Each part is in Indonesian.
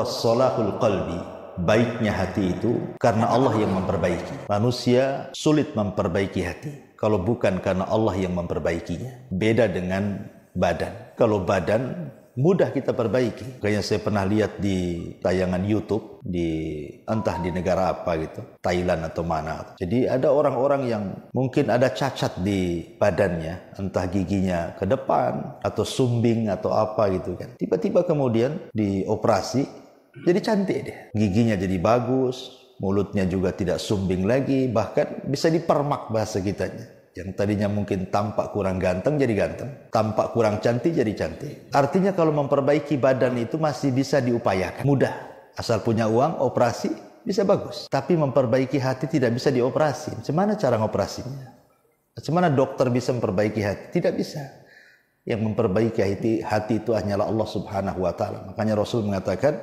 salahul qalbi, baiknya hati itu karena Allah yang memperbaiki. Manusia sulit memperbaiki hati kalau bukan karena Allah yang memperbaikinya. Beda dengan badan. Kalau badan mudah kita perbaiki. Kayaknya saya pernah lihat di tayangan YouTube entah di negara apa gitu, Thailand atau mana. Jadi ada orang-orang yang mungkin ada cacat di badannya, entah giginya ke depan atau sumbing atau apa gitu kan. Tiba-tiba kemudian dioperasi, jadi cantik deh. Giginya jadi bagus, mulutnya juga tidak sumbing lagi, bahkan bisa dipermak bahasa kitanya. Yang tadinya mungkin tampak kurang ganteng jadi ganteng, tampak kurang cantik jadi cantik. Artinya kalau memperbaiki badan itu masih bisa diupayakan, mudah. Asal punya uang, operasi bisa bagus. Tapi memperbaiki hati tidak bisa dioperasi. Macam mana cara ngoperasinya? Macam mana dokter bisa memperbaiki hati? Tidak bisa. Yang memperbaiki hati itu hanyalah Allah Subhanahu wa taala. Makanya Rasul mengatakan,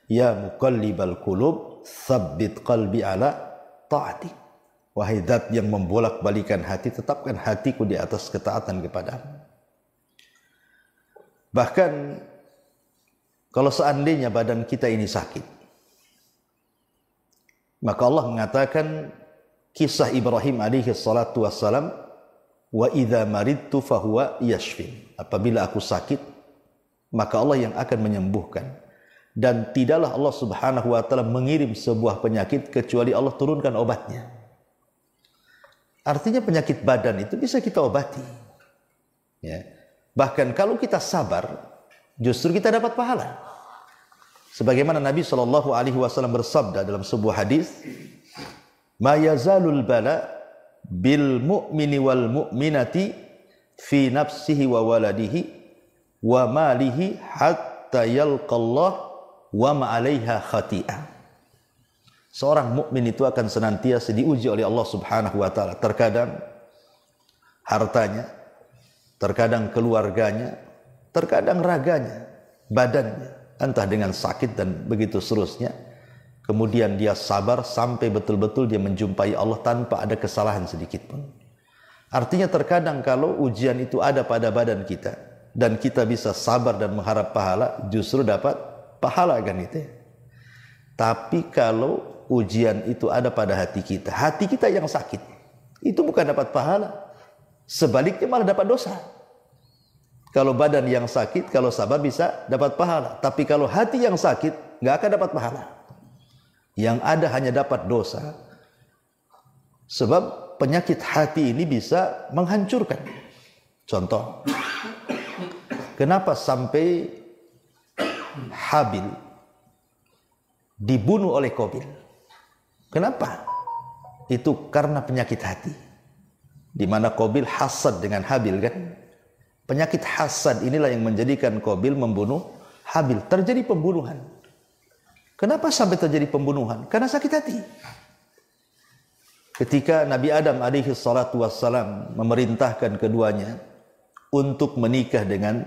"Ya muqallibal qulub, tsabbit qalbi ala ta'atik." Wahai zat yang membolak-balikan hati, tetapkan hatiku di atas ketaatan kepadamu. Bahkan kalau seandainya badan kita ini sakit, maka Allah mengatakan kisah Ibrahim alaihi salatu wassalam, wa idza maridtu fahuwa yashfin. Apabila aku sakit, maka Allah yang akan menyembuhkan. Dan tidaklah Allah Subhanahu wa taala mengirim sebuah penyakit kecuali Allah turunkan obatnya. Artinya penyakit badan itu bisa kita obati. Ya. Bahkan kalau kita sabar, justru kita dapat pahala. Sebagaimana Nabi SAW bersabda dalam sebuah hadis, "Ma yazalul bala bil mu'mini wal mu'minati fi nafsihi wa waladihi wa malihi hatta yalqallah wa ma 'alaiha khati'ah." Seorang mukmin itu akan senantiasa diuji oleh Allah Subhanahu wa taala. Terkadang hartanya, terkadang keluarganya, terkadang raganya, badannya, entah dengan sakit dan begitu seterusnya. Kemudian dia sabar sampai betul-betul dia menjumpai Allah tanpa ada kesalahan sedikit pun. Artinya terkadang kalau ujian itu ada pada badan kita dan kita bisa sabar dan mengharap pahala, justru dapat pahala kan itu. Tapi kalau ujian itu ada pada hati kita yang sakit, itu bukan dapat pahala, sebaliknya malah dapat dosa. Kalau badan yang sakit, kalau sabar bisa dapat pahala, tapi kalau hati yang sakit, nggak akan dapat pahala. Yang ada hanya dapat dosa. Sebab penyakit hati ini bisa menghancurkan. Contoh, kenapa sampai Habil dibunuh oleh Qabil? Kenapa? Itu karena penyakit hati. Di mana Qabil hasad dengan Habil kan? Penyakit hasad inilah yang menjadikan Qabil membunuh Habil. Terjadi pembunuhan. Kenapa sampai terjadi pembunuhan? Karena sakit hati. Ketika Nabi Adam alaihi salatu wassalam memerintahkan keduanya untuk menikah dengan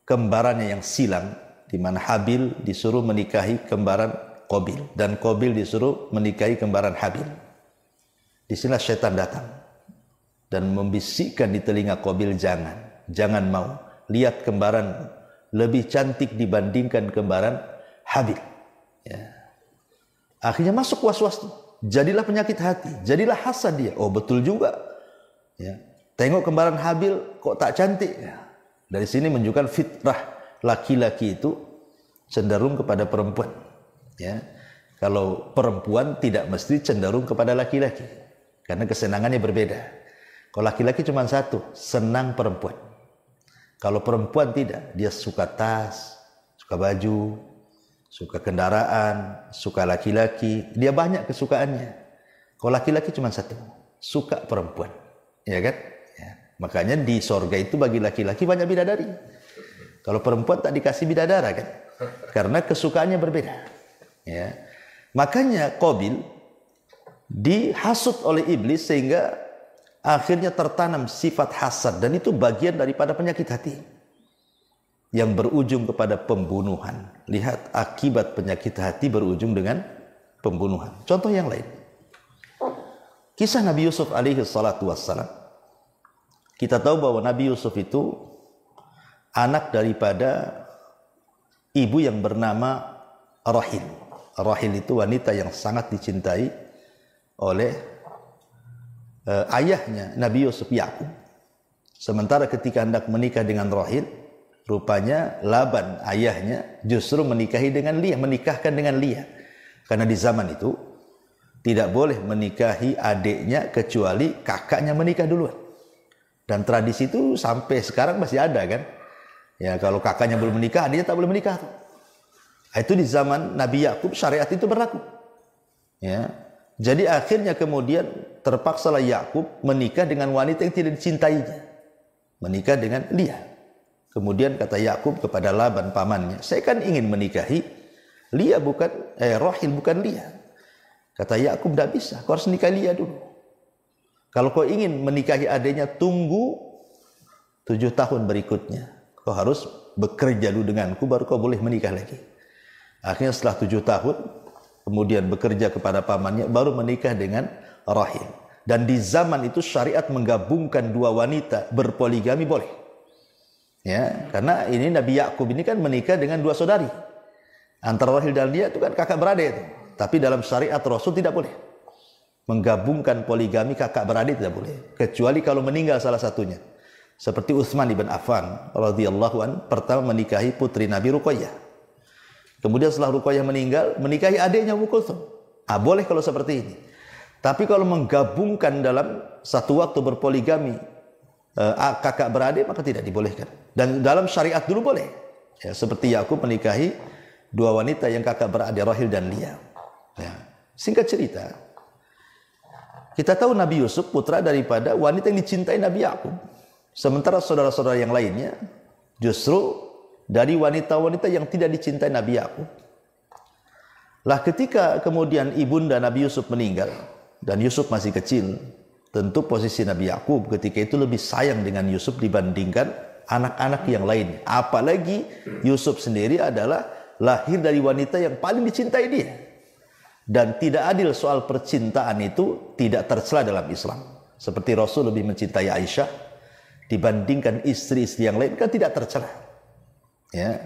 kembarannya yang silang, di mana Habil disuruh menikahi kembaran Qabil dan Qabil disuruh menikahi kembaran Habil. Di sinilah syaitan datang dan membisikkan di telinga Qabil, jangan mau, lihat kembaran lebih cantik dibandingkan kembaran Habil. Ya. Akhirnya masuk was-was, jadilah penyakit hati, jadilah hasad dia. Oh betul juga. Ya. Tengok kembaran Habil kok tak cantik. Ya. Dari sini menunjukkan fitrah laki-laki itu cenderung kepada perempuan. Ya, kalau perempuan tidak mesti cenderung kepada laki-laki, karena kesenangannya berbeda. Kalau laki-laki cuma satu, senang perempuan. Kalau perempuan tidak, dia suka tas, suka baju, suka kendaraan, suka laki-laki. Dia banyak kesukaannya. Kalau laki-laki cuma satu, suka perempuan, ya kan? Ya. Makanya di sorga itu bagi laki-laki banyak bidadari. Kalau perempuan tak dikasih bidadara kan? Karena kesukaannya berbeda. Ya. Makanya Qabil dihasut oleh iblis sehingga akhirnya tertanam sifat hasad, dan itu bagian daripada penyakit hati yang berujung kepada pembunuhan. Lihat akibat penyakit hati berujung dengan pembunuhan. Contoh yang lain, kisah Nabi Yusuf alaihi salatu wassalam. Kita tahu bahwa Nabi Yusuf itu anak daripada ibu yang bernama Rahil. Rahil itu wanita yang sangat dicintai oleh ayahnya Nabi Yusuf, Yakub. Sementara ketika hendak menikah dengan Rahil, rupanya Laban ayahnya justru menikahkan dengan Lia. Karena di zaman itu tidak boleh menikahi adiknya kecuali kakaknya menikah duluan. Dan tradisi itu sampai sekarang masih ada kan. Ya, kalau kakaknya belum menikah, adiknya tak boleh menikah. Itu di zaman Nabi Yakub syariat itu berlaku. Ya. Jadi akhirnya kemudian terpaksalah Yakub menikah dengan wanita yang tidak dicintainya. Menikah dengan Lia. Kemudian kata Yakub kepada Laban pamannya, saya kan ingin menikahi Lia Rahil bukan Lia. Kata Yakub, tidak bisa, kau harus nikahi Lia dulu. Kalau kau ingin menikahi adiknya, tunggu 7 tahun berikutnya. Kau harus bekerja dulu denganku, baru kau boleh menikah lagi. Akhirnya setelah 7 tahun, kemudian bekerja kepada pamannya, baru menikah dengan Rahil. Dan di zaman itu syariat menggabungkan 2 wanita berpoligami boleh. Ya, karena ini Nabi Yakub ini kan menikah dengan 2 saudari. Antara Rahil dan Lia itu kan kakak beradik itu. Tapi dalam syariat Rasul tidak boleh menggabungkan poligami kakak beradik, tidak boleh. Kecuali kalau meninggal salah satunya. Seperti Utsman ibn Affan radhiyallahu an pertama menikahi putri Nabi Ruqayyah. Kemudian setelah Ruqayyah meninggal, menikahi adiknya Ummu Kulthum. Boleh kalau seperti ini. Tapi kalau menggabungkan dalam satu waktu berpoligami kakak beradik, maka tidak dibolehkan. Dan dalam syariat dulu boleh. Ya, seperti Yakub menikahi 2 wanita yang kakak beradik, Rahil dan Lia. Ya. Singkat cerita, kita tahu Nabi Yusuf putra daripada wanita yang dicintai Nabi Yakub. Sementara saudara-saudara yang lainnya justru dari wanita-wanita yang tidak dicintai Nabi Yakub. Lah ketika kemudian ibunda Nabi Yusuf meninggal dan Yusuf masih kecil, tentu posisi Nabi Yakub ketika itu lebih sayang dengan Yusuf dibandingkan anak-anak yang lainnya. Apalagi Yusuf sendiri adalah lahir dari wanita yang paling dicintai dia. Dan tidak adil soal percintaan itu tidak tercela dalam Islam. Seperti Rasul lebih mencintai Aisyah dibandingkan istri-istri yang lain, kan tidak tercela. Ya.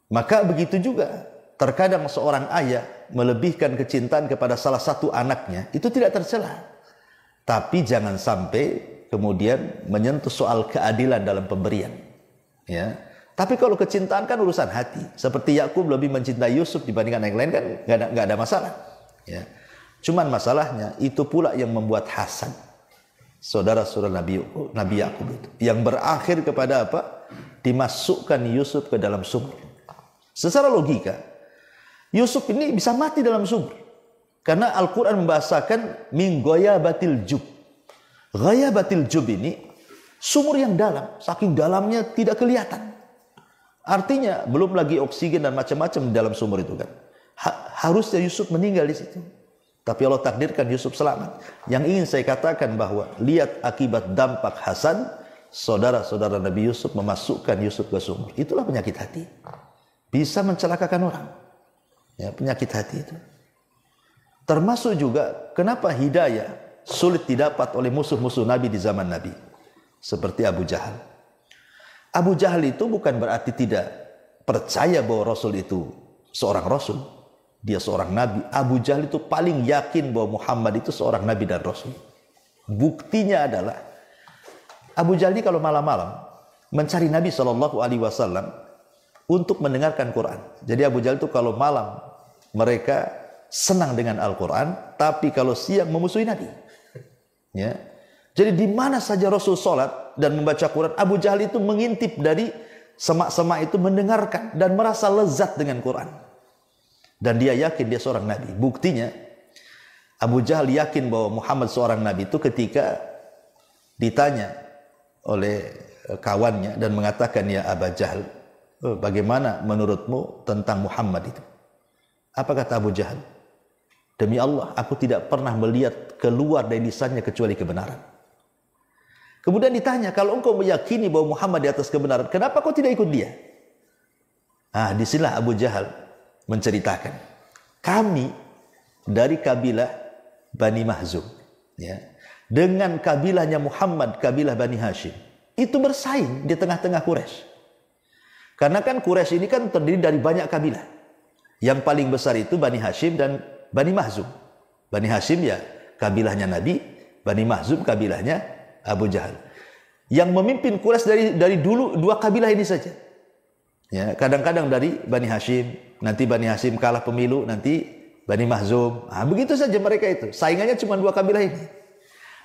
Maka begitu juga terkadang seorang ayah melebihkan kecintaan kepada salah satu anaknya, itu tidak tercela. Tapi jangan sampai kemudian menyentuh soal keadilan dalam pemberian. Ya. Tapi kalau kecintaan kan urusan hati. Seperti Yakub lebih mencintai Yusuf dibandingkan yang lain, kan nggak ada masalah. Ya. Cuman masalahnya itu pula yang membuat hasad saudara-saudara Nabi Yakub itu, yang berakhir kepada apa? Dimasukkan Yusuf ke dalam sumur. Secara logika, Yusuf ini bisa mati dalam sumur. Karena Al-Quran membahasakan min ghayabatil jub. Ghayabatil jub ini sumur yang dalam, saking dalamnya tidak kelihatan. Artinya belum lagi oksigen dan macam-macam di dalam sumur itu kan. Harusnya Yusuf meninggal di situ. Tapi Allah takdirkan Yusuf selamat. Yang ingin saya katakan bahwa lihat akibat dampak hasad, saudara-saudara Nabi Yusuf memasukkan Yusuf ke sumur. Itulah penyakit hati. Bisa mencelakakan orang. Ya, penyakit hati itu. Termasuk juga kenapa hidayah sulit didapat oleh musuh-musuh Nabi di zaman Nabi. Seperti Abu Jahal. Abu Jahal itu bukan berarti tidak percaya bahwa Rasul itu seorang Rasul. Dia seorang Nabi. Abu Jahal itu paling yakin bahwa Muhammad itu seorang Nabi dan Rasul. Buktinya adalah Abu Jahal ini kalau malam-malam mencari Nabi SAW untuk mendengarkan Quran. Jadi Abu Jahal itu kalau malam mereka senang dengan Al-Quran, tapi kalau siang memusuhi Nabi. Ya. Jadi di mana saja Rasul sholat dan membaca Quran, Abu Jahal itu mengintip dari semak-semak itu, mendengarkan dan merasa lezat dengan Quran. Dan dia yakin dia seorang Nabi. Buktinya Abu Jahal yakin bahwa Muhammad seorang Nabi itu ketika ditanya oleh kawannya dan mengatakan, ya Abu Jahal, bagaimana menurutmu tentang Muhammad itu? Apa kata Abu Jahal? Demi Allah, aku tidak pernah melihat keluar dari lisannya kecuali kebenaran. Kemudian ditanya, kalau engkau meyakini bahwa Muhammad di atas kebenaran, kenapa kau tidak ikut dia? Disinilah Abu Jahal menceritakan, kami dari kabilah Bani Mahzum, ya, dengan kabilahnya Muhammad, kabilah Bani Hashim, itu bersaing di tengah-tengah Quraisy. Karena kan Quraisy ini kan terdiri dari banyak kabilah. Yang paling besar itu Bani Hashim dan Bani Mahzum. Bani Hashim ya kabilahnya Nabi, Bani Mahzum kabilahnya Abu Jahal. Yang memimpin Quraisy dari dulu dua kabilah ini saja. Ya, kadang-kadang dari Bani Hashim, nanti Bani Hashim kalah pemilu, nanti Bani Mahzum. Nah, begitu saja mereka itu. Saingannya cuma dua kabilah ini.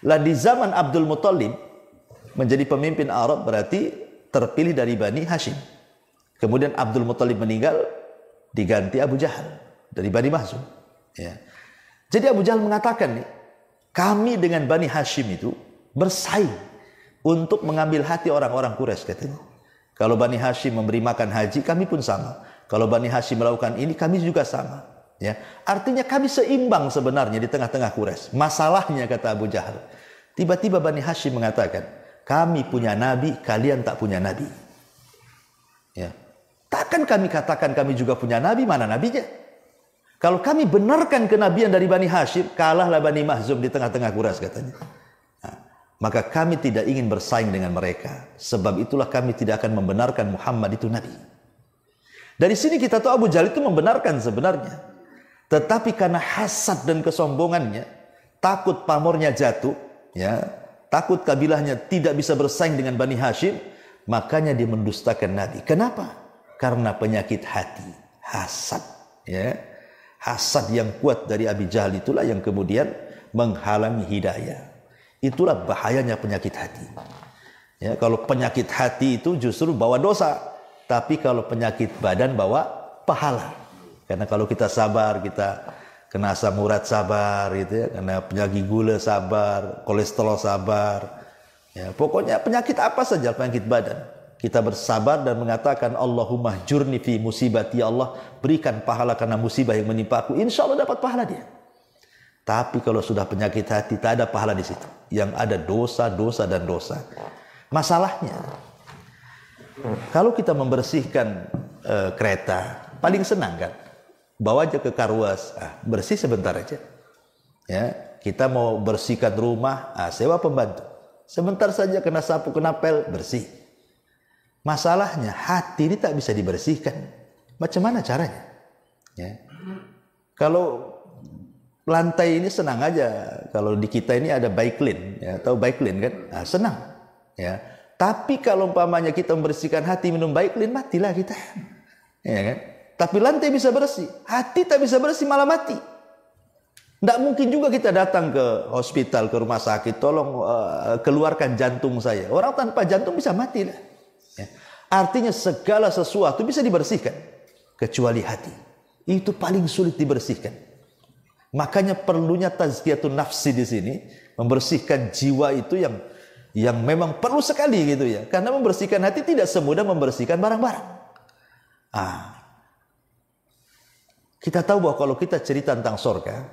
Lah di zaman Abdul Muthalib menjadi pemimpin Arab berarti terpilih dari Bani Hashim. Kemudian Abdul Muthalib meninggal, diganti Abu Jahal dari Bani Mahzum. Ya. Jadi Abu Jahal mengatakan nih, kami dengan Bani Hashim itu bersaing untuk mengambil hati orang-orang Quraisy katanya. Kalau Bani Hashim memberi makan haji, kami pun sama. Kalau Bani Hashim melakukan ini, kami juga sama. Ya, artinya kami seimbang sebenarnya di tengah-tengah Quraisy. Masalahnya kata Abu Jahal, tiba-tiba Bani Hashim mengatakan, kami punya nabi, kalian tak punya nabi. Ya. Takkan kami katakan kami juga punya nabi, mana nabinya? Kalau kami benarkan kenabian dari Bani Hashim, kalahlah Bani Mahzum di tengah-tengah Quraisy katanya. Nah, maka kami tidak ingin bersaing dengan mereka. Sebab itulah kami tidak akan membenarkan Muhammad itu nabi. Dari sini kita tahu Abu Jahal itu membenarkan sebenarnya. Tetapi karena hasad dan kesombongannya, takut pamornya jatuh, ya, takut kabilahnya tidak bisa bersaing dengan Bani Hashim, makanya dia mendustakan Nabi. Kenapa? Karena penyakit hati, hasad, ya. Hasad yang kuat dari Abi Jahal itulah yang kemudian menghalangi hidayah. Itulah bahayanya penyakit hati. Ya, kalau penyakit hati itu justru bawa dosa, tapi kalau penyakit badan bawa pahala. Karena kalau kita sabar, kita kena asam urat sabar, gitu ya, kena penyakit gula sabar, kolesterol sabar. Ya, pokoknya penyakit apa saja penyakit badan. Kita bersabar dan mengatakan Allahumma jurni fi musibati, ya Allah berikan pahala karena musibah yang menimpaku, insya Allah dapat pahala dia. Tapi kalau sudah penyakit hati tak ada pahala di situ, yang ada dosa, dosa dan dosa. Masalahnya kalau kita membersihkan kereta paling senang kan, bawa aja ke karwas, bersih sebentar aja. Ya, kita mau bersihkan rumah, sewa pembantu, sebentar saja kena sapu kena pel bersih. Masalahnya hati ini tak bisa dibersihkan. Macam mana caranya? Ya. Kalau lantai ini senang aja. Kalau di kita ini ada Baiklin, ya, tahu Baiklin kan? Nah, senang. Ya. Tapi kalau umpamanya kita membersihkan hati minum Baiklin, matilah kita. Ya kan? Tapi lantai bisa bersih, hati tak bisa bersih malah mati. Tidak mungkin juga kita datang ke hospital, ke rumah sakit, tolong keluarkan jantung saya. Orang tanpa jantung bisa mati lah. Ya. Artinya segala sesuatu bisa dibersihkan kecuali hati. Itu paling sulit dibersihkan. Makanya perlunya tazkiyatun nafsi di sini, membersihkan jiwa itu yang memang perlu sekali gitu ya. Karena membersihkan hati tidak semudah membersihkan barang-barang. Kita tahu bahwa kalau kita cerita tentang surga,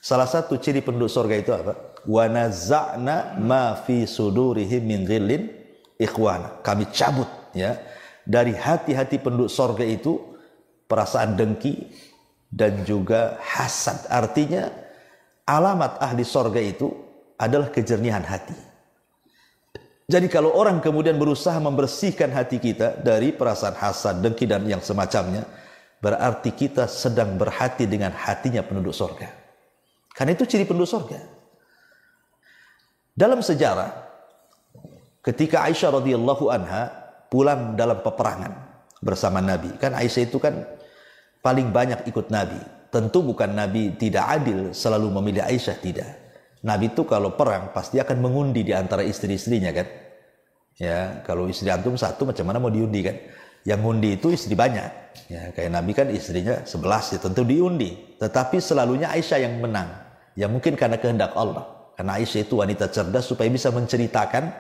salah satu ciri penduduk surga itu apa? Wa naza'na ma fi sudurihim min ghillin ikhwana. Kami cabut ya dari hati-hati penduduk surga itu perasaan dengki dan juga hasad. Artinya alamat ahli surga itu adalah kejernihan hati. Jadi kalau orang kemudian berusaha membersihkan hati kita dari perasaan hasad, dengki dan yang semacamnya, berarti kita sedang berhati dengan hatinya penduduk surga. Karena itu ciri penduduk surga. Dalam sejarah, ketika Aisyah radhiyallahu anha pulang dalam peperangan bersama Nabi, kan Aisyah itu kan paling banyak ikut Nabi. Tentu bukan Nabi tidak adil selalu memilih Aisyah, tidak. Nabi itu kalau perang pasti akan mengundi di antara istri-istrinya kan. Ya, kalau istri antum satu macam mana mau diundi kan? Yang ngundi itu istri banyak. Ya, kayak Nabi kan istrinya 11 ya tentu diundi. Tetapi selalunya Aisyah yang menang. Ya mungkin karena kehendak Allah. Karena Aisyah itu wanita cerdas supaya bisa menceritakan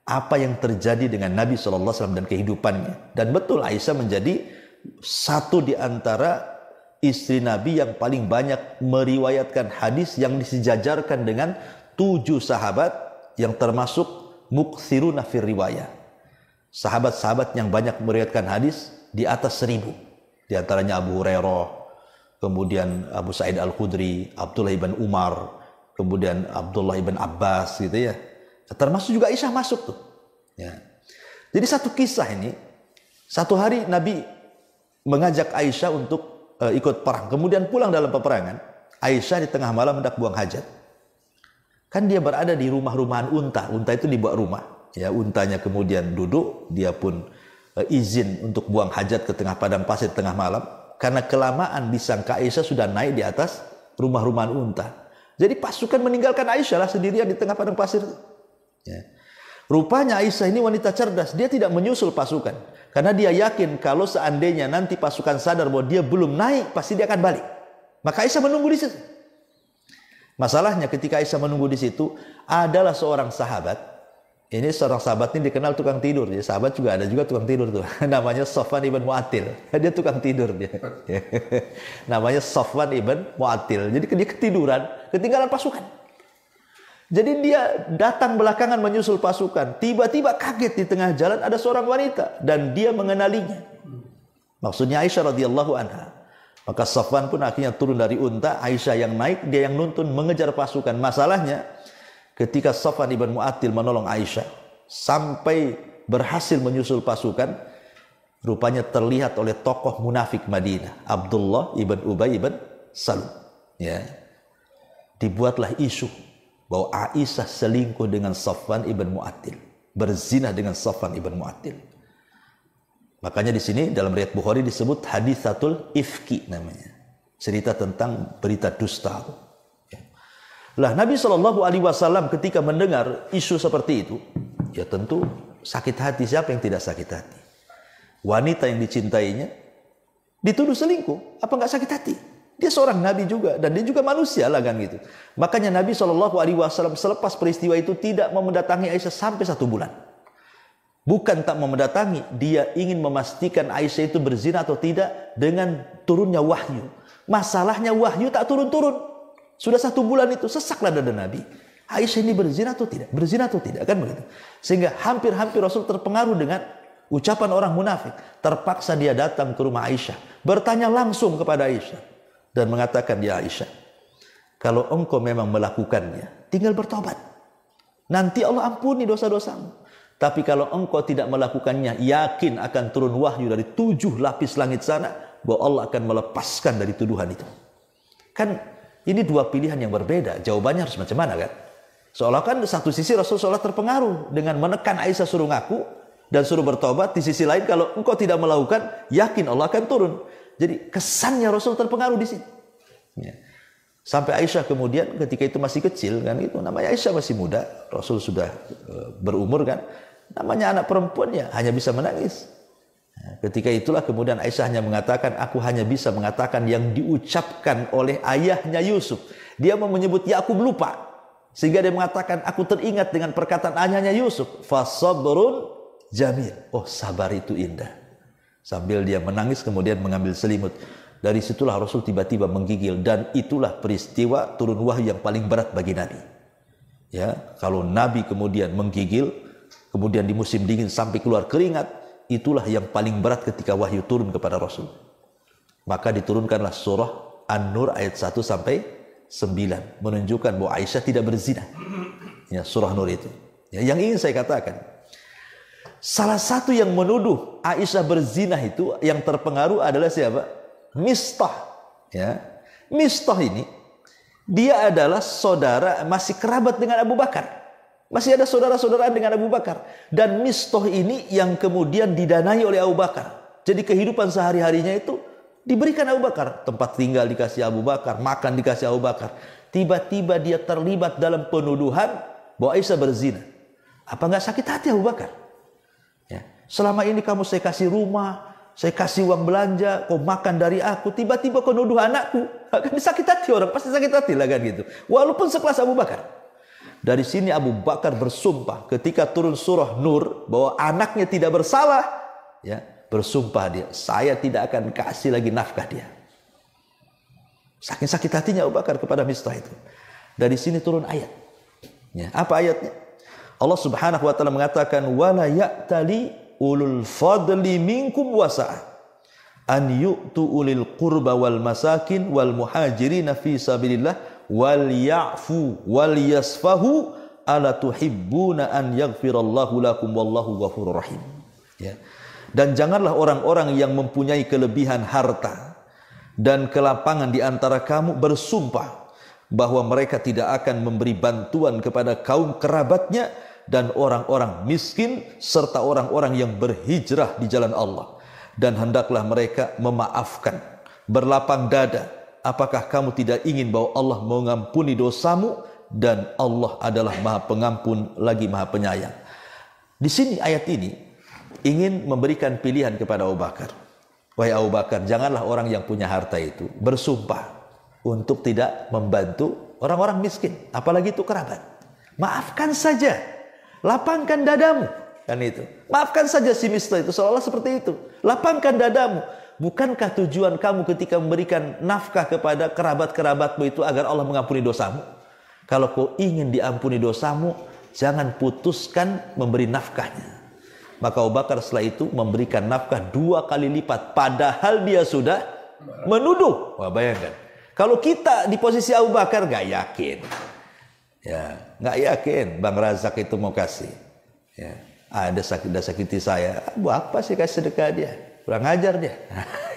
apa yang terjadi dengan Nabi SAW dan kehidupannya. Dan betul Aisyah menjadi satu di antara istri Nabi yang paling banyak meriwayatkan hadis yang disejajarkan dengan 7 sahabat yang termasuk mukthiruna fir riwayah. Sahabat-sahabat yang banyak meriwayatkan hadis di atas 1000. Di antaranya Abu Hurairah, kemudian Abu Sa'id Al-Khudri, Abdullah ibn Umar, kemudian Abdullah ibn Abbas gitu ya. Termasuk juga Aisyah masuk tuh. Ya. Jadi satu kisah ini, satu hari Nabi mengajak Aisyah untuk ikut perang, kemudian pulang dalam peperangan. Aisyah di tengah malam hendak buang hajat. Kan dia berada di rumah-rumahan unta. Unta itu dibawa rumah. Ya, untanya kemudian duduk, dia pun izin untuk buang hajat ke tengah padang pasir tengah malam. Karena kelamaan disangka Aisyah sudah naik di atas rumah-rumahan unta. Jadi pasukan meninggalkan Aisyah lah sendirian di tengah padang pasir. Ya. Rupanya Aisyah ini wanita cerdas. Dia tidak menyusul pasukan. Karena dia yakin kalau seandainya nanti pasukan sadar bahwa dia belum naik, pasti dia akan balik. Maka Aisyah menunggu di situ. Masalahnya ketika Aisyah menunggu di situ, adalah seorang sahabat. Ini seorang sahabat ini dikenal tukang tidur. Jadi sahabat juga ada juga tukang tidur tuh. Namanya Safwan ibn Mu'attil. Dia tukang tidur dia. Namanya Safwan ibn Mu'attil. Jadi dia ketiduran, ketinggalan pasukan. Jadi dia datang belakangan menyusul pasukan. Tiba-tiba kaget di tengah jalan ada seorang wanita dan dia mengenalinya. Maksudnya Aisyah radhiyallahu anha. Maka Safwan pun akhirnya turun dari unta, Aisyah yang naik, dia yang nuntun mengejar pasukan. Masalahnya ketika Safwan ibn Mu'attil menolong Aisyah sampai berhasil menyusul pasukan, rupanya terlihat oleh tokoh munafik Madinah, Abdullah ibn Ubay ibn Salul. Ya. Dibuatlah isu bahwa Aisyah selingkuh dengan Safwan ibn Mu'attil, berzina dengan Safwan ibn Mu'attil. Makanya di sini dalam riwayat Bukhari disebut haditsatul ifki namanya. Cerita tentang berita dusta. Lah Nabi SAW ketika mendengar isu seperti itu, ya tentu sakit hati. Siapa yang tidak sakit hati? Wanita yang dicintainya dituduh selingkuh, apa nggak sakit hati? Dia seorang Nabi juga dan dia juga manusia lah kan gitu. Makanya Nabi SAW selepas peristiwa itu tidak mau mendatangi Aisyah sampai 1 bulan. Bukan tak mau mendatangi, dia ingin memastikan Aisyah itu berzina atau tidak dengan turunnya wahyu. Masalahnya wahyu tak turun-turun. Sudah 1 bulan itu sesaklah dada Nabi. Aisyah ini berzina atau tidak? Berzina atau tidak? Kan begitu. Sehingga hampir-hampir Rasul terpengaruh dengan ucapan orang munafik. Terpaksa dia datang ke rumah Aisyah, bertanya langsung kepada Aisyah dan mengatakan, ya Aisyah, kalau engkau memang melakukannya, tinggal bertobat. Nanti Allah ampuni dosa-dosamu. Tapi kalau engkau tidak melakukannya, yakin akan turun wahyu dari 7 lapis langit sana, bahwa Allah akan melepaskan dari tuduhan itu. Kan ini 2 pilihan yang berbeda. Jawabannya harus macam mana kan? Seolah kan satu sisi Rasulullah terpengaruh dengan menekan Aisyah suruh ngaku dan suruh bertobat. Di sisi lain kalau engkau tidak melakukan, yakin Allah akan turun. Jadi kesannya Rasul terpengaruh di sini. Ya. Sampai Aisyah kemudian ketika itu masih kecil kan itu, namanya Aisyah masih muda, Rasul sudah berumur kan, namanya anak perempuan ya hanya bisa menangis. Nah, ketika itulah kemudian Aisyah hanya mengatakan, aku hanya bisa mengatakan yang diucapkan oleh ayahnya Yusuf. Dia mau menyebut Yakub lupa, sehingga dia mengatakan, aku teringat dengan perkataan ayahnya Yusuf, fasabrun jamil. Oh, sabar itu indah. Sambil dia menangis kemudian mengambil selimut. Dari situlah Rasul tiba-tiba menggigil, dan itulah peristiwa turun wahyu yang paling berat bagi Nabi. Ya, kalau Nabi kemudian menggigil, kemudian di musim dingin sampai keluar keringat, itulah yang paling berat ketika wahyu turun kepada Rasul. Maka diturunkanlah surah An-Nur ayat 1 sampai 9 menunjukkan bahwa Aisyah tidak berzina. Ya, surah Nur itu. Ya, yang ingin saya katakan, salah satu yang menuduh Aisyah berzina itu yang terpengaruh adalah siapa? Mistah, ya. Mistah ini dia adalah saudara, masih kerabat dengan Abu Bakar. Masih ada saudara-saudaraan dengan Abu Bakar. Dan Mistah ini yang kemudian didanai oleh Abu Bakar. Jadi kehidupan sehari-harinya itu diberikan Abu Bakar. Tempat tinggal dikasih Abu Bakar, makan dikasih Abu Bakar. Tiba-tiba dia terlibat dalam penuduhan bahwa Aisyah berzina. Apa nggak sakit hati Abu Bakar? Ya. Selama ini kamu saya kasih rumah, saya kasih uang belanja, kau makan dari aku, tiba-tiba kau nuduh anakku. Akan sakit hati orang, pasti sakit hati lah kan gitu. Walaupun sekelas Abu Bakar. Dari sini Abu Bakar bersumpah ketika turun surah Nur bahwa anaknya tidak bersalah, ya, bersumpah dia, saya tidak akan kasih lagi nafkah dia. Saking sakit hatinya Abu Bakar kepada Mistah itu. Dari sini turun ayat. Ya, apa ayatnya? Allah Subhanahu wa taala mengatakan, wala ya'tali ulul fadli minkum wasa'ah an yu'tu ulil qurba wal masakin wal muhajirin fi sabilillah wal ya'fu wal yasfahu ala tuhibbuna an yaghfirallahu lakum wallahu ghafurur rahim. Ya. Dan janganlah orang-orang yang mempunyai kelebihan harta dan kelapangan di antara kamu bersumpah bahwa mereka tidak akan memberi bantuan kepada kaum kerabatnya dan orang-orang miskin serta orang-orang yang berhijrah di jalan Allah, dan hendaklah mereka memaafkan, berlapang dada. Apakah kamu tidak ingin bahwa Allah mengampuni dosamu dan Allah adalah Maha Pengampun lagi Maha Penyayang? Di sini ayat ini ingin memberikan pilihan kepada Abu Bakar. Wahai Abu Bakar, janganlah orang yang punya harta itu bersumpah untuk tidak membantu orang-orang miskin, apalagi itu kerabat. Maafkan saja, lapangkan dadamu, kan itu. Maafkan saja si miskin itu, seolah seperti itu. Lapangkan dadamu. Bukankah tujuan kamu ketika memberikan nafkah kepada kerabat-kerabatmu itu agar Allah mengampuni dosamu? Kalau kau ingin diampuni dosamu, jangan putuskan memberi nafkahnya. Maka Abu Bakar setelah itu memberikan nafkah 2 kali lipat, padahal dia sudah menuduh. Wah, bayangkan. Kalau kita di posisi Abu Bakar, gak yakin. Ya, gak yakin Bang Razak itu mau kasih. Ya, ada sakiti saya. Apa sih kasih sedekah dia? Kurang ajar dia.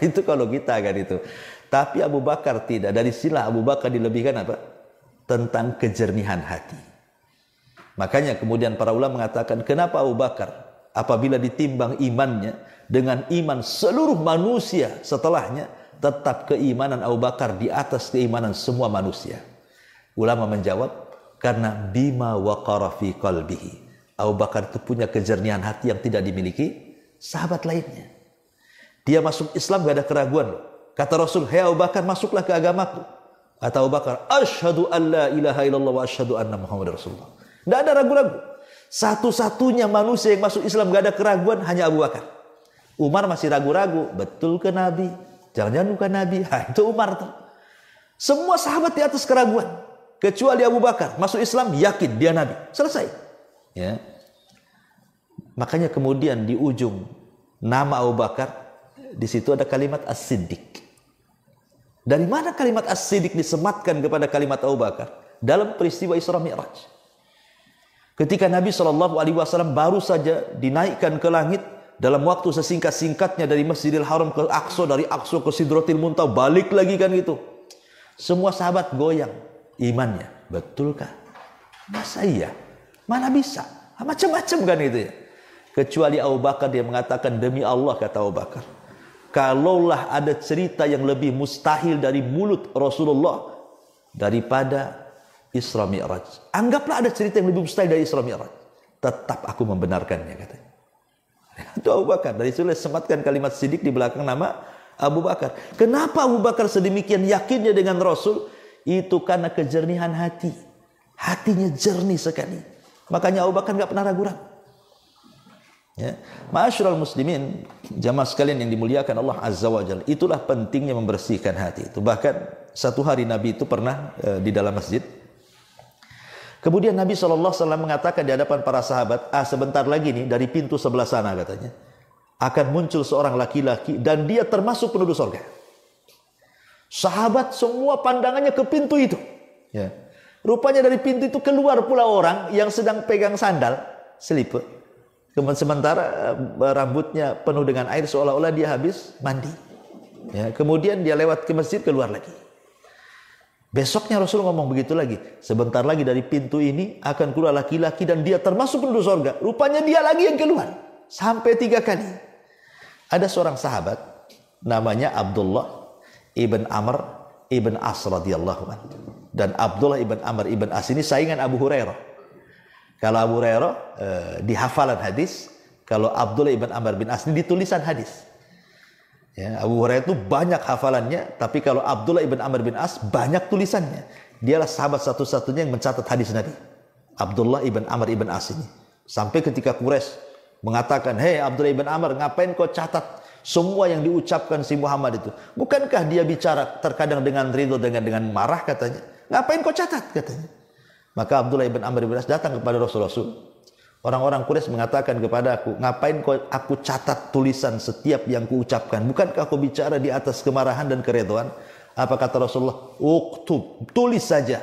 Itu kalau kita kan itu. Tapi Abu Bakar tidak. Dari sila Abu Bakar dilebihkan apa? Tentang kejernihan hati. Makanya kemudian para ulama mengatakan, kenapa Abu Bakar apabila ditimbang imannya dengan iman seluruh manusia setelahnya, tetap keimanan Abu Bakar di atas keimanan semua manusia? Ulama menjawab, karena bima waqara fi qalbihi. Abu Bakar itu punya kejernihan hati yang tidak dimiliki sahabat lainnya. Dia masuk Islam gak ada keraguan. Kata Rasul, "Hei Abu Bakar, masuklah ke agamaku." Kata Abu Bakar, "Asyhadu an la ilaha illallah wa asyhadu anna Muhammadar Rasulullah." Tidak ada ragu-ragu. Satu-satunya manusia yang masuk Islam gak ada keraguan hanya Abu Bakar. Umar masih ragu-ragu, betul ke Nabi? Jangan-jangan bukan Nabi. Itu Umar tuh. Semua sahabat di atas keraguan, kecuali Abu Bakar masuk Islam yakin dia Nabi. Selesai. Ya. Makanya kemudian di ujung nama Abu Bakar, di situ ada kalimat As-Siddiq. Dari mana kalimat As-Siddiq disematkan kepada kalimat Abu Bakar? Dalam peristiwa Isra Mi'raj. Ketika Nabi SAW baru saja dinaikkan ke langit dalam waktu sesingkat-singkatnya dari Masjidil Haram ke Aqsa, dari Aqsa ke Sidratil Muntaha, balik lagi kan gitu. Semua sahabat goyang imannya. Betulkah? Masa iya? Mana bisa? Macam-macam kan itu ya. Kecuali Abu Bakar, dia mengatakan, demi Allah, kata Abu Bakar, kalaulah ada cerita yang lebih mustahil dari mulut Rasulullah daripada Isra Mi'raj, anggaplah ada cerita yang lebih mustahil dari Isra Mi'raj, tetap aku membenarkannya, katanya. Itu Abu Bakar. Dari situ sematkan kalimat Siddiq di belakang nama Abu Bakar. Kenapa Abu Bakar sedemikian yakinnya dengan Rasul? Itu karena kejernihan hati. Hatinya jernih sekali. Makanya Abu Bakar gak pernah ragu-ragu. Ya. Ma'asyiral muslimin, jamaah sekalian yang dimuliakan Allah Azza wa Jalla, itulah pentingnya membersihkan hati itu. Bahkan satu hari Nabi itu pernah di dalam masjid. Kemudian Nabi SAW mengatakan di hadapan para sahabat, sebentar lagi nih dari pintu sebelah sana, katanya, akan muncul seorang laki-laki dan dia termasuk penduduk surga. Sahabat semua pandangannya ke pintu itu. Ya. Rupanya dari pintu itu keluar pula orang yang sedang pegang sandal, seliput. Sementara rambutnya penuh dengan air, seolah-olah dia habis mandi. Ya. Kemudian dia lewat ke masjid, keluar lagi. Besoknya Rasul ngomong begitu lagi. Sebentar lagi dari pintu ini akan keluar laki-laki dan dia termasuk penduduk surga. Rupanya dia lagi yang keluar. Sampai 3 kali. Ada seorang sahabat namanya Abdullah ibn Amr ibn As radhiyallahu anhu. Dan Abdullah ibn Amr ibn As ini saingan Abu Hurairah. Kalau Abu Hurairah di hafalan hadis, kalau Abdullah ibn Amr bin As ini di tulisan hadis. Ya, Abu Hurairah itu banyak hafalannya, tapi kalau Abdullah ibn Amr bin As banyak tulisannya. Dialah sahabat satu-satunya yang mencatat hadis Nabi. Abdullah ibn Amr ibn As ini. Sampai ketika Quraisy mengatakan, "Hei Abdullah ibn Amr, ngapain kau catat semua yang diucapkan si Muhammad itu? Bukankah dia bicara terkadang dengan ridho, dengan marah," katanya. "Ngapain kau catat?" katanya. Maka Abdullah ibn Amr ibn As datang kepada Rasul. Orang-orang Quraisy mengatakan kepada aku, "Ngapain kau aku catat tulisan setiap yang kuucapkan? Bukankah kau bicara di atas kemarahan dan keridhaan?" Apa kata Rasulullah? "Uktub, tulis saja.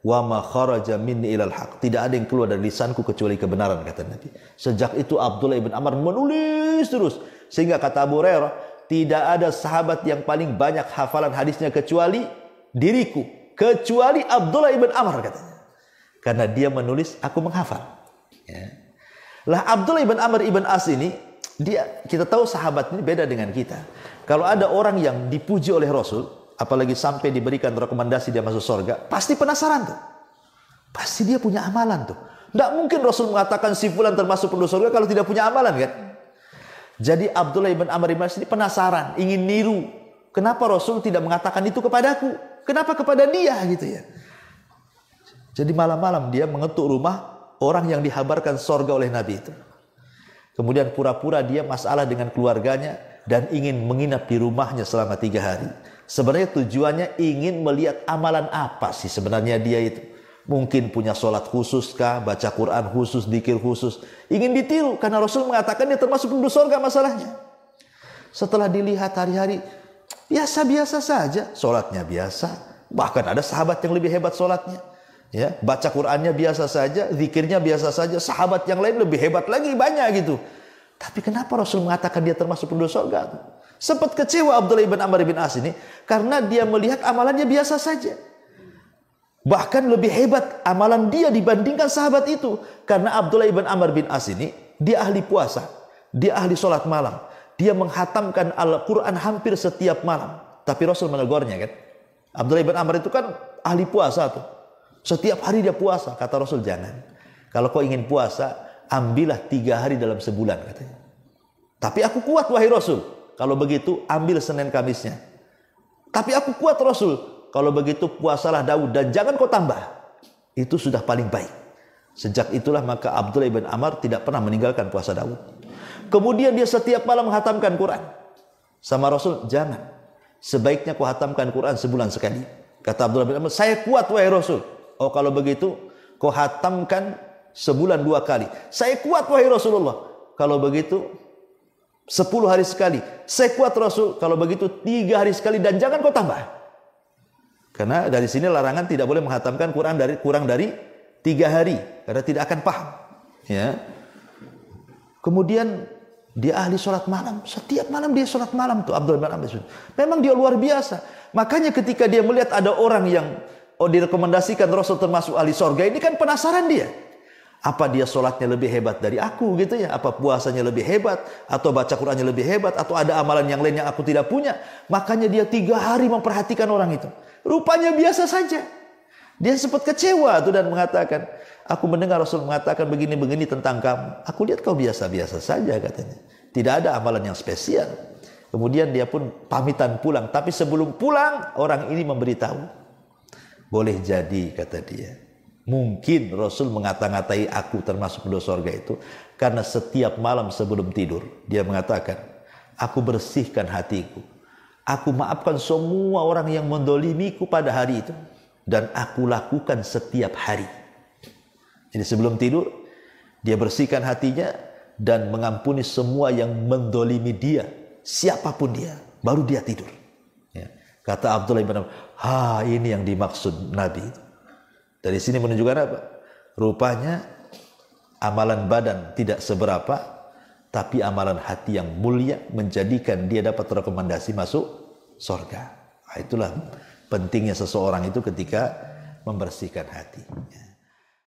Wa ma kharaja minni ilal haq." Tidak ada yang keluar dari lisanku kecuali kebenaran, kata Nabi. Sejak itu Abdullah ibn Amr menulis terus, sehingga kata Abu Hurairah, tidak ada sahabat yang paling banyak hafalan hadisnya kecuali diriku, kecuali Abdullah ibn Amr katanya. Karena dia menulis, aku menghafal. Ya. Lah Abdullah ibn Amr ibn As ini, kita tahu sahabat ini beda dengan kita. Kalau ada orang yang dipuji oleh Rasul, apalagi sampai diberikan rekomendasi dia masuk surga, pasti penasaran tuh. Pasti dia punya amalan tuh. Tidak mungkin Rasul mengatakan si fulan termasuk penduduk surga kalau tidak punya amalan kan. Jadi Abdullah ibn Amr ibn As ini penasaran, ingin niru. Kenapa Rasul tidak mengatakan itu kepadaku? Kenapa kepada dia gitu ya? Jadi malam-malam dia mengetuk rumah orang yang dihabarkan surga oleh Nabi itu. Kemudian pura-pura dia masalah dengan keluarganya dan ingin menginap di rumahnya selama 3 hari. Sebenarnya tujuannya ingin melihat amalan apa sih sebenarnya dia itu. Mungkin punya sholat khusus kah, baca Quran khusus, dzikir khusus. Ingin ditiru karena Rasul mengatakan dia termasuk penduduk surga masalahnya. Setelah dilihat hari-hari, biasa-biasa saja. Sholatnya biasa. Bahkan ada sahabat yang lebih hebat sholatnya. Ya, baca Qurannya biasa saja, zikirnya biasa saja. Sahabat yang lain lebih hebat lagi, banyak gitu. Tapi kenapa Rasul mengatakan dia termasuk penduduk surga? Sempat kecewa Abdullah ibn Amr ibn As ini karena dia melihat amalannya biasa saja. Bahkan lebih hebat amalan dia dibandingkan sahabat itu. Karena Abdullah ibn Amr bin As ini, dia ahli puasa. Dia ahli sholat malam. Dia menghatamkan Al-Quran hampir setiap malam. Tapi Rasul menegurnya kan. Abdullah ibn Amr itu kan ahli puasa tuh. Setiap hari dia puasa. Kata Rasul, jangan. Kalau kau ingin puasa, ambillah 3 hari dalam sebulan katanya. Tapi aku kuat wahai Rasul. Kalau begitu, ambil Senin Kamisnya. Tapi aku kuat Rasul. Kalau begitu puasalah Daud dan jangan kau tambah. Itu sudah paling baik. Sejak itulah maka Abdullah ibn Amr tidak pernah meninggalkan puasa Daud. Kemudian dia setiap malam menghatamkan Quran. Sama Rasul, jangan. Sebaiknya kau hatamkan Quran sebulan sekali. Kata Abdullah ibn Amr, saya kuat wahai Rasul. Oh kalau begitu kau hatamkan sebulan 2 kali. Saya kuat wahai Rasulullah. Kalau begitu 10 hari sekali. Saya kuat Rasul. Kalau begitu 3 hari sekali dan jangan kau tambah. Karena dari sini larangan tidak boleh menghatamkan Quran kurang dari 3 hari. Karena tidak akan paham. Ya. Kemudian dia ahli sholat malam. Setiap malam dia sholat malam tuh Abdullah bin Amr. Memang dia luar biasa. Makanya ketika dia melihat ada orang yang direkomendasikan Rasul termasuk ahli surga, ini kan penasaran dia. Apa dia sholatnya lebih hebat dari aku gitu ya? Apa puasanya lebih hebat? Atau baca Qurannya lebih hebat? Atau ada amalan yang lain yang aku tidak punya? Makanya dia 3 hari memperhatikan orang itu. Rupanya biasa saja. Dia sempat kecewa tuh dan mengatakan, aku mendengar Rasul mengatakan begini-begini tentang kamu. Aku lihat kau biasa-biasa saja katanya. Tidak ada amalan yang spesial. Kemudian dia pun pamitan pulang. Tapi sebelum pulang, orang ini memberitahu. Boleh jadi, kata dia. Mungkin Rasul mengata-ngatai aku termasuk penduduk surga itu. Karena setiap malam sebelum tidur, dia mengatakan, aku bersihkan hatiku. Aku maafkan semua orang yang mendolimiku pada hari itu. Dan aku lakukan setiap hari. Jadi sebelum tidur, dia bersihkan hatinya dan mengampuni semua yang mendolimi dia. Siapapun dia. Baru dia tidur. Ya. Kata Abdullah bin Amr, ini yang dimaksud Nabi. Dari sini menunjukkan apa? Rupanya amalan badan tidak seberapa. Tapi amalan hati yang mulia menjadikan dia dapat rekomendasi masuk surga. Itulah pentingnya seseorang itu ketika membersihkan hati.